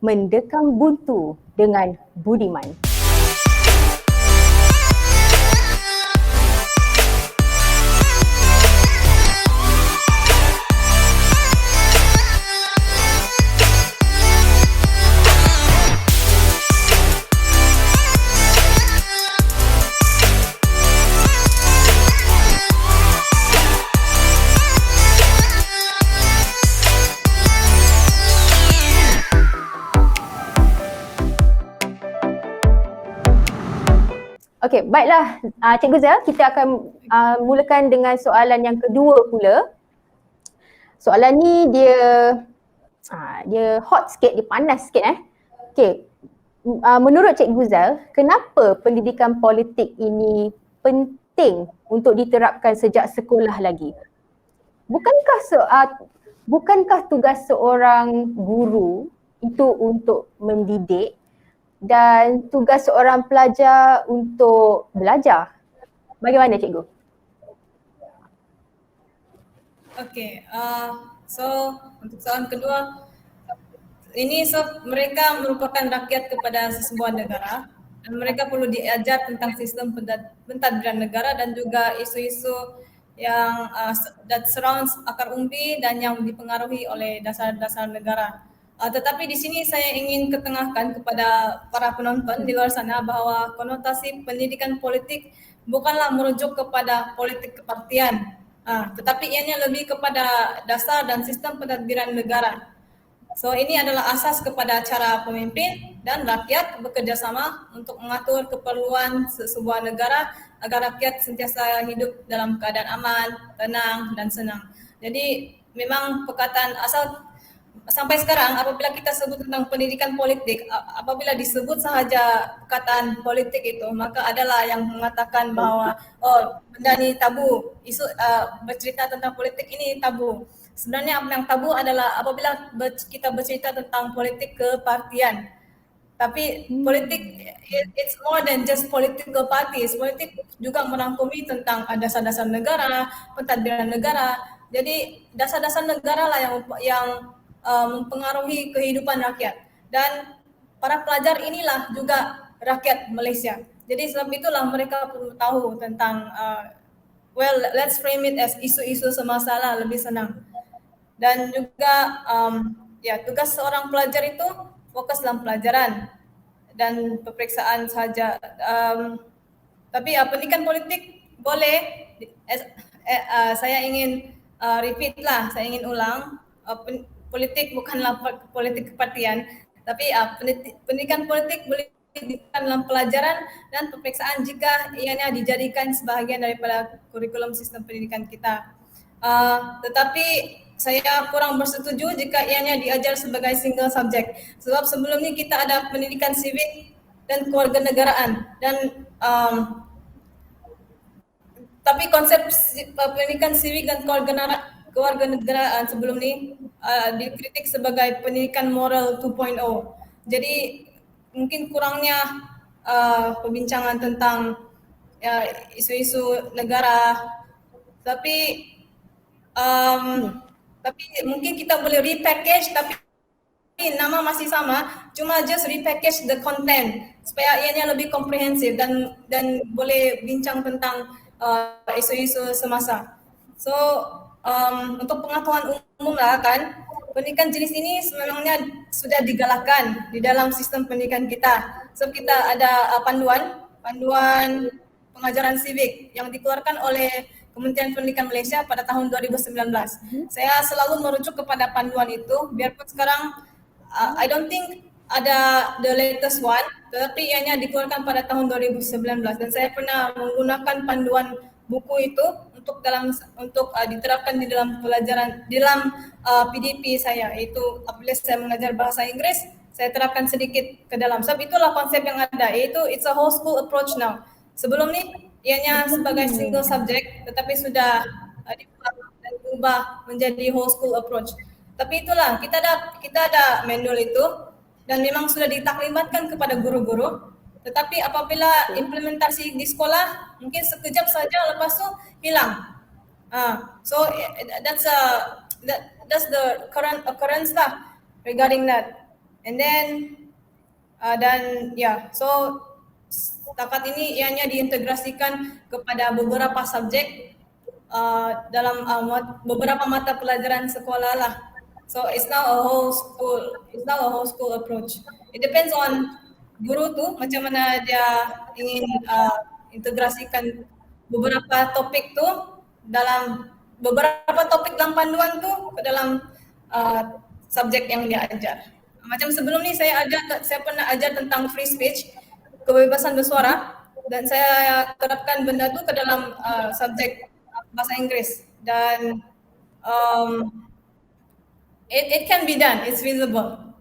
mendekam buntu dengan budiman. Okey, baiklah Cikgu Zia, kita akan mulakan dengan soalan yang kedua pula. Soalan ni dia hot sikit, dia panas sikit Okey, menurut Cikgu Zal, kenapa pendidikan politik ini penting untuk diterapkan sejak sekolah lagi? Bukankah tugas seorang guru itu untuk mendidik dan tugas seorang pelajar untuk belajar? Bagaimana cikgu? Okay, so untuk soalan kedua, ini mereka merupakan rakyat kepada sebuah negara dan mereka perlu diajar tentang sistem pentadbiran negara dan juga isu-isu yang that surrounds akar umbi dan yang dipengaruhi oleh dasar-dasar negara. Tetapi di sini saya ingin ketengahkan kepada para penonton di luar sana bahawa konotasi pendidikan politik bukanlah merujuk kepada politik kepartian, tetapi ianya lebih kepada dasar dan sistem pentadbiran negara. So ini adalah asas kepada cara pemimpin dan rakyat bekerjasama untuk mengatur keperluan sebuah negara agar rakyat sentiasa hidup dalam keadaan aman, tenang dan senang. Jadi memang perkataan asal sampai sekarang apabila kita sebut tentang pendidikan politik, apabila disebut sahaja perkataan politik itu, maka adalah yang mengatakan bahawa benda ni tabu, isu bercerita tentang politik ini tabu. Sebenarnya apa yang tabu adalah apabila kita bercerita tentang politik kepartian. Tapi politik, it's more than just political parties. Politik juga merangkumi tentang dasar-dasar negara, pentadbiran negara. Jadi dasar-dasar negara lah yang mempengaruhi kehidupan rakyat. Dan para pelajar inilah juga rakyat Malaysia. Jadi sebab itulah mereka perlu tahu tentang, let's frame it as isu-isu semasa lah, lebih senang. Dan juga tugas seorang pelajar itu fokus dalam pelajaran dan peperiksaan sahaja. Tapi pendidikan politik boleh, saya ingin repeat lah, saya ingin ulang, politik bukanlah politik kepartian, tapi pendidikan politik boleh diberikan dalam pelajaran dan peperiksaan jika ianya dijadikan sebahagian daripada kurikulum sistem pendidikan kita. Tetapi saya kurang bersetuju jika ianya diajar sebagai single subject. Sebab sebelum ni kita ada pendidikan sivik dan kewarganegaraan dan tapi konsep pendidikan sivik dan kewarganegaraan sebelum ni dikritik sebagai pendidikan moral 2.0. Jadi mungkin kurangnya perbincangan tentang isu-isu negara. Tapi mungkin kita boleh repackage tapi nama masih sama, cuma just repackage the content supaya ianya lebih komprehensif dan boleh bincang tentang isu-isu semasa. So untuk pengetahuan umum lah kan, pendidikan jenis ini sebenarnya sudah digalakkan di dalam sistem pendidikan kita. So kita ada panduan pengajaran sivik yang dikeluarkan oleh Kementerian Pendidikan Malaysia pada tahun 2019. Saya selalu merujuk kepada panduan itu, biarpun sekarang I don't think ada the latest one, tetapi ianya dikeluarkan pada tahun 2019 dan saya pernah menggunakan panduan buku itu untuk diterapkan di dalam pelajaran dalam PDP saya, iaitu apabila saya mengajar bahasa Inggeris, saya terapkan sedikit ke dalam. Sebab itulah konsep yang ada, iaitu it's a whole school approach now. Sebelum ni ianya sebagai single subject tetapi sudah diubah menjadi whole school approach. Tapi itulah kita ada manual itu dan memang sudah ditaklimatkan kepada guru-guru. Tetapi apabila implementasi di sekolah mungkin sekejap saja lepas tu hilang. So that's the current occurrence lah regarding that. And then dan so setakat ini ianya diintegrasikan kepada beberapa subjek dalam beberapa mata pelajaran sekolah lah. So it's now a whole school. It's now a whole school approach. It depends on guru tu macam mana dia ingin integrasikan beberapa topik tu dalam beberapa topik dalam panduan tu ke dalam subjek yang dia ajar. Macam sebelum ni saya pernah ajar tentang free speech, kebebasan bersuara, dan saya terapkan benda tu ke dalam subjek bahasa Inggeris, dan it can be done, it's feasible.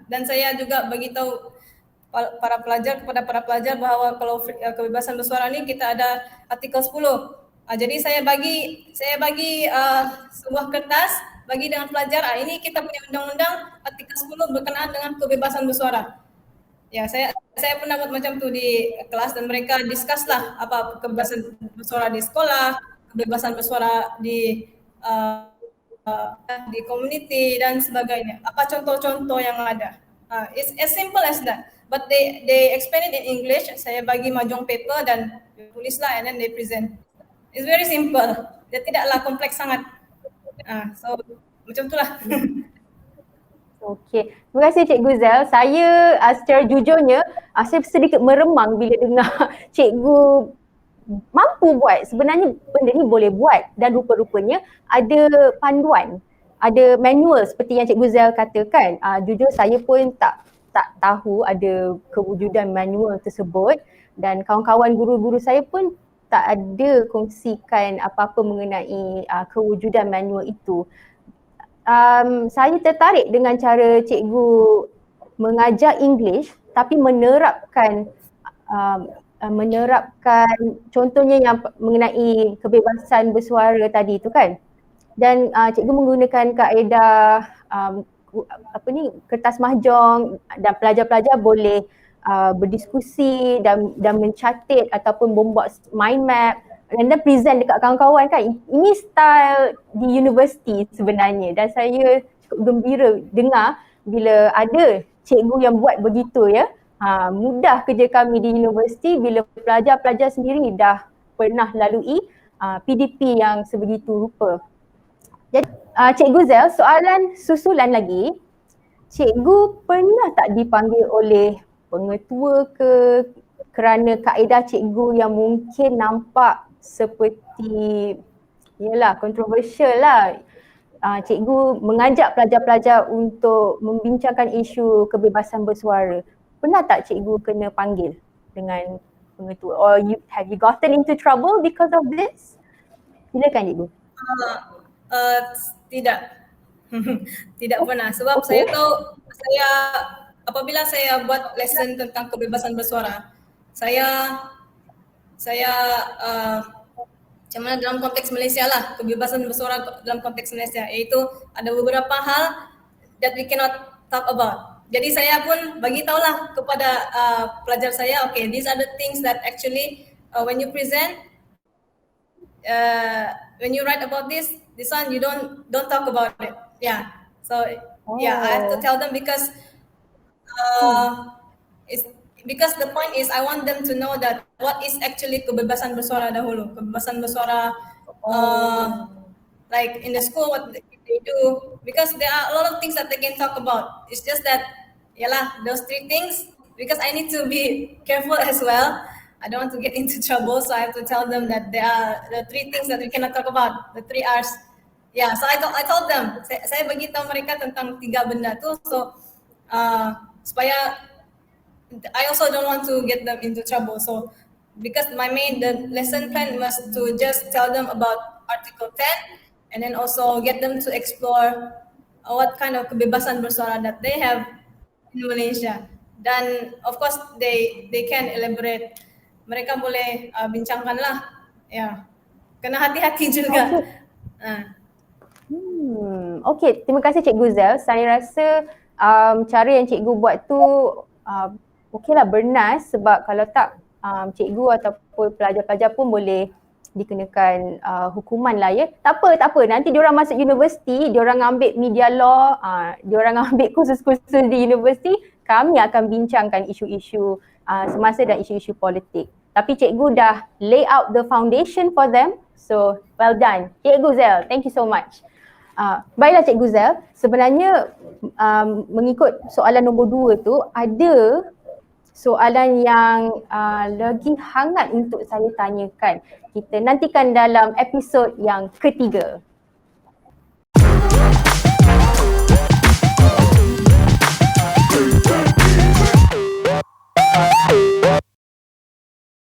Dan saya juga beritahu kepada para pelajar bahawa kalau kebebasan bersuara ni kita ada artikel 10. Jadi saya bagi sebuah kertas bagi dengan pelajar, ini kita punya undang-undang artikel 10 berkenaan dengan kebebasan bersuara. Saya pernah buat macam tu di kelas dan mereka discuss lah apa kebebasan bersuara di sekolah, kebebasan bersuara di community dan sebagainya. Apa contoh-contoh yang ada? It's as simple as that. But they explain it in English. Saya bagi mahjong paper dan tulislah and then they present. It's very simple. Dia tidaklah kompleks sangat. So macam itulah. Okey, terima kasih Cikgu Zel. Saya secara jujurnya saya sedikit meremang bila dengar cikgu mampu buat. Sebenarnya benda ni boleh buat dan rupa-rupanya ada panduan, ada manual seperti yang Cikgu Zel katakan. Jujur saya pun tak tahu ada kewujudan manual tersebut dan kawan-kawan guru-guru saya pun tak ada kongsikan apa-apa mengenai kewujudan manual itu. Saya tertarik dengan cara cikgu mengajar English tapi menerapkan contohnya yang mengenai kebebasan bersuara tadi tu kan. Dan cikgu menggunakan kaedah kertas mahjong dan pelajar-pelajar boleh berdiskusi dan mencatat ataupun membuat mind map dan then present dekat kawan-kawan kan. Ini style di universiti sebenarnya dan saya cukup gembira dengar bila ada cikgu yang buat begitu ya. Mudah kerja kami di universiti bila pelajar-pelajar sendiri dah pernah lalui PDP yang sebegitu rupa. Jadi Cikgu Zel, soalan susulan lagi. Cikgu pernah tak dipanggil oleh pengetua ke kerana kaedah cikgu yang mungkin nampak seperti kontroversial lah. Cikgu mengajak pelajar-pelajar untuk membincangkan isu kebebasan bersuara. Pernah tak cikgu kena panggil dengan pengetua? Or have you gotten into trouble because of this? Silakan cikgu. Tidak. Tidak pernah sebab saya tahu apabila saya buat lesson tentang kebebasan bersuara, saya macam mana dalam konteks Malaysia lah, kebebasan bersuara dalam konteks Malaysia, iaitu ada beberapa hal that we cannot talk about. Jadi saya pun bagi tahulah kepada pelajar saya, okay, these are the things that actually when you present, when you write about this one you don't talk about it. So I have to tell them because because the point is I want them to know that what is actually kebebasan bersuara dahulu. Kebebasan bersuara like in the school what they do, because there are a lot of things that they can talk about. It's just that those three things, because I need to be careful as well. I don't want to get into trouble, so I have to tell them that there are the three things that we cannot talk about, the 3 R's. So I told them, saya beritahu mereka tentang 3 benda tu, so supaya I also don't want to get them into trouble. So because the lesson plan was to just tell them about Article 10 and then also get them to explore what kind of kebebasan bersuara that they have in Malaysia. Dan of course they can elaborate. Mereka boleh bincangkan lah. Kena hati-hati juga. Okay, terima kasih Cikgu Zel. Saya rasa cara yang cikgu buat tu okeylah, bernas, sebab kalau tak cikgu ataupun pelajar-pelajar pun boleh dikenakan hukuman lah ya. Tak apa. Nanti diorang masuk universiti, diorang ambil media law, diorang ambil kursus-kursus di universiti, kami akan bincangkan isu-isu semasa dan isu-isu politik. Tapi cikgu dah lay out the foundation for them. So well done. Cikgu Zel, thank you so much. Baiklah Cikgu Zel, sebenarnya mengikut soalan nombor 2 tu, ada soalan yang lagi hangat untuk saya tanyakan. Kita nantikan dalam episod yang ketiga.